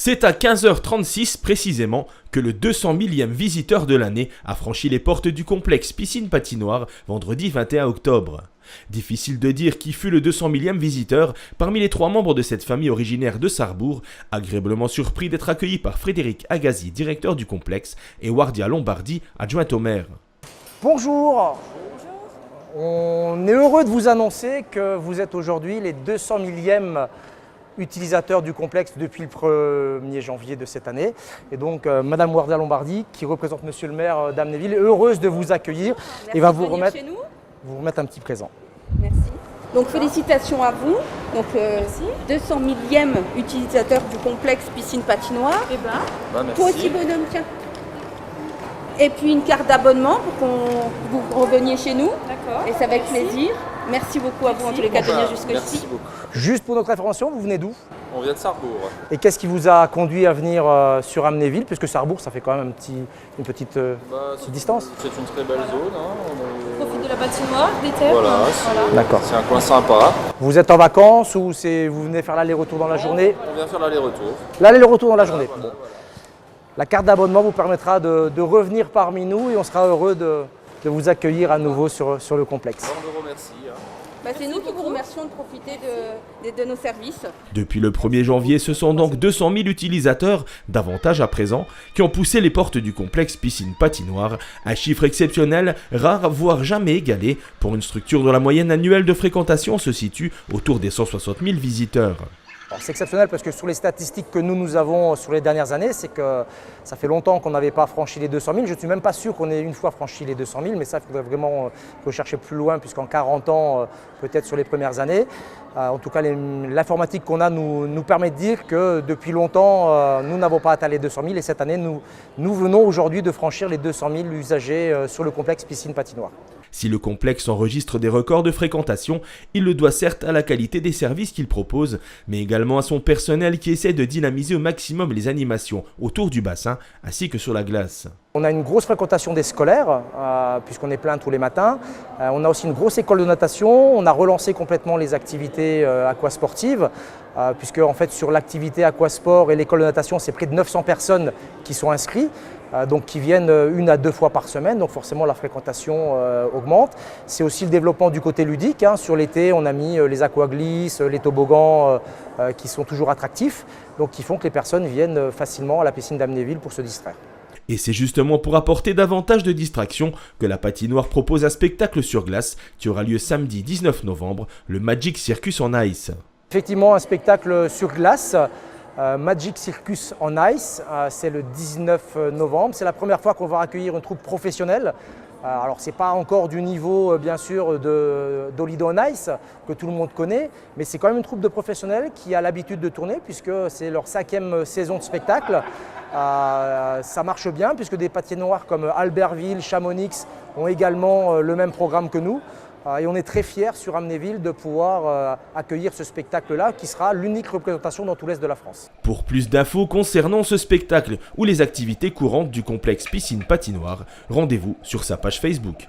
C'est à 15h36 précisément que le 200 millième visiteur de l'année a franchi les portes du complexe piscine patinoire vendredi 21 octobre. Difficile de dire qui fut le 200 millième visiteur parmi les 3 membres de cette famille originaire de Sarrebourg, agréablement surpris d'être accueillis par Frédéric Agazi, directeur du complexe, et Wardia Lombardi, adjointe au maire. Bonjour. On est heureux de vous annoncer que vous êtes aujourd'hui les 200 millième utilisateurs du complexe depuis le 1er janvier de cette année. Et donc, Madame Wardia Lombardi, qui représente Monsieur le maire d'Amnéville, est heureuse de vous accueillir. Merci et va de vous venir chez nous. remettre un petit présent. Merci. Donc félicitations à vous. Donc 200 millième utilisateur du complexe piscine patinoire. Et merci. Toi aussi bonhomme, tiens. Et puis une carte d'abonnement pour qu'on vous reveniez chez nous. D'accord. Et ça va être plaisir. Merci beaucoup à vous en tous les cas de venir jusqu'ici. Merci beaucoup. Juste pour notre information, vous venez d'où? On vient de Sarrebourg. Et qu'est-ce qui vous a conduit à venir sur Amnéville? Puisque Sarrebourg, ça fait quand même une petite distance. C'est une très belle zone. On profite de la patinoire, des terres. Voilà, D'accord. c'est un coin sympa. Vous êtes en vacances ou vous venez faire l'aller-retour dans la journée? On vient faire l'aller-retour. L'aller-retour dans la journée. Bon. La carte d'abonnement vous permettra de revenir parmi nous et on sera heureux de vous accueillir à nouveau sur le complexe. On vous remercie. C'est nous qui vous remercions de profiter de nos services. Depuis le 1er janvier, ce sont donc 200 000 utilisateurs, davantage à présent, qui ont poussé les portes du complexe piscine patinoire, un chiffre exceptionnel, rare voire jamais égalé, pour une structure dont la moyenne annuelle de fréquentation se situe autour des 160 000 visiteurs. C'est exceptionnel parce que sur les statistiques que nous avons sur les dernières années, c'est que ça fait longtemps qu'on n'avait pas franchi les 200 000. Je ne suis même pas sûr qu'on ait une fois franchi les 200 000, mais ça, il faudrait vraiment rechercher plus loin puisqu'en 40 ans, peut-être sur les premières années. En tout cas, l'informatique qu'on a nous permet de dire que depuis longtemps, nous n'avons pas atteint les 200 000 et cette année, nous venons aujourd'hui de franchir les 200 000 usagers sur le complexe piscine patinoire. Si le complexe enregistre des records de fréquentation, il le doit certes à la qualité des services qu'il propose, mais également à son personnel qui essaie de dynamiser au maximum les animations autour du bassin ainsi que sur la glace. On a une grosse fréquentation des scolaires, puisqu'on est plein tous les matins. On a aussi une grosse école de natation. On a relancé complètement les activités aquasportives, puisque en fait, sur l'activité aquasport et l'école de natation, c'est près de 900 personnes qui sont inscrites. Donc qui viennent 1 à 2 fois par semaine, donc forcément la fréquentation augmente. C'est aussi le développement du côté ludique. Sur l'été, on a mis les aquaglisses, les toboggans qui sont toujours attractifs, donc qui font que les personnes viennent facilement à la piscine d'Amnéville pour se distraire. Et c'est justement pour apporter davantage de distraction que la patinoire propose un spectacle sur glace qui aura lieu samedi 19 novembre, le Magic Circus on Ice. Effectivement, un spectacle sur glace. Magic Circus on Ice, c'est le 19 novembre. C'est la première fois qu'on va accueillir une troupe professionnelle. Alors ce n'est pas encore du niveau bien sûr d'Holiday on Ice que tout le monde connaît, mais c'est quand même une troupe de professionnels qui a l'habitude de tourner puisque c'est leur 5e saison de spectacle. Ça marche bien puisque des patinoires comme Albertville, Chamonix ont également le même programme que nous. Et on est très fiers sur Amnéville de pouvoir accueillir ce spectacle-là qui sera l'unique représentation dans tout l'Est de la France. Pour plus d'infos concernant ce spectacle ou les activités courantes du complexe piscine patinoire, rendez-vous sur sa page Facebook.